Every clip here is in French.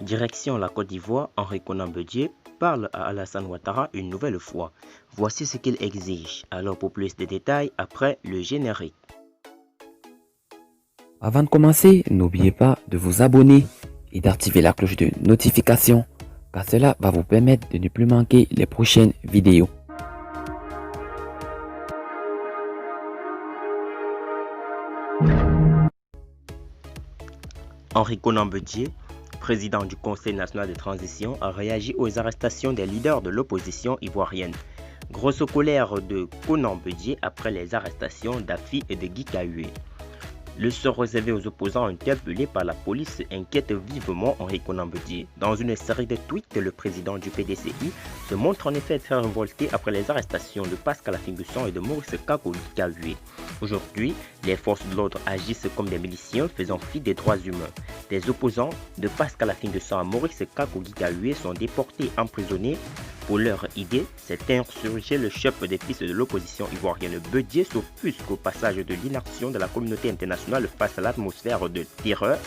Direction la Côte d'Ivoire, Henri Konan Bédié parle à Alassane Ouattara une nouvelle fois. Voici ce qu'il exige. Alors pour plus de détails, après le générique. Avant de commencer, n'oubliez pas de vous abonner et d'activer la cloche de notification, car cela va vous permettre de ne plus manquer les prochaines vidéos. Henri Konan Bédié, président du Conseil national de transition, a réagi aux arrestations des leaders de l'opposition ivoirienne. Grosse colère de Konan Bédié après les arrestations d'Afi et de Guy Kahué. Le sort réservé aux opposants interpellés par la police inquiète vivement Henri Konan Bédié. Dans une série de tweets, le président du PDCI se montre en effet très révolté après les arrestations de Pascal Affi-N'Guessan et de Maurice Kakou-Kahué. Aujourd'hui, les forces de l'ordre agissent comme des miliciens faisant fi des droits humains. Des opposants de Pascal Affi-N'Guessan à Maurice Kakou-Kahué sont déportés, emprisonnés. Pour leur idée, cet insurgé, le chef des fils de l'opposition ivoirienne Bédié s'offusque au passage de l'inaction de la communauté internationale face à l'atmosphère de terreur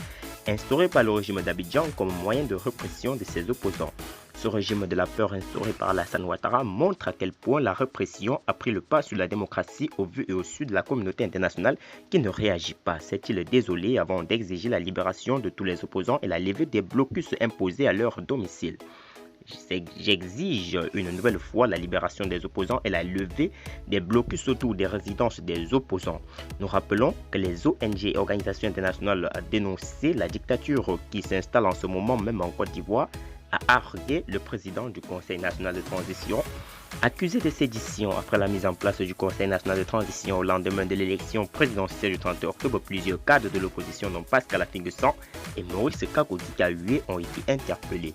instaurée par le régime d'Abidjan comme moyen de répression de ses opposants. Ce régime de la peur instauré par Alassane Ouattara montre à quel point la répression a pris le pas sur la démocratie au vu et au su de la communauté internationale qui ne réagit pas. S'est-il désolé avant d'exiger la libération de tous les opposants et la levée des blocus imposés à leur domicile? J'exige une nouvelle fois la libération des opposants et la levée des blocus autour des résidences des opposants. Nous rappelons que les ONG et organisations internationales ont dénoncé la dictature qui s'installe en ce moment même en Côte d'Ivoire, a argué le président du Conseil national de transition. Accusé de sédition après la mise en place du Conseil national de transition au lendemain de l'élection présidentielle du 30 octobre, plusieurs cadres de l'opposition dont Pascal Affi-N'Guessan et Maurice Kakou-Kahué ont été interpellés.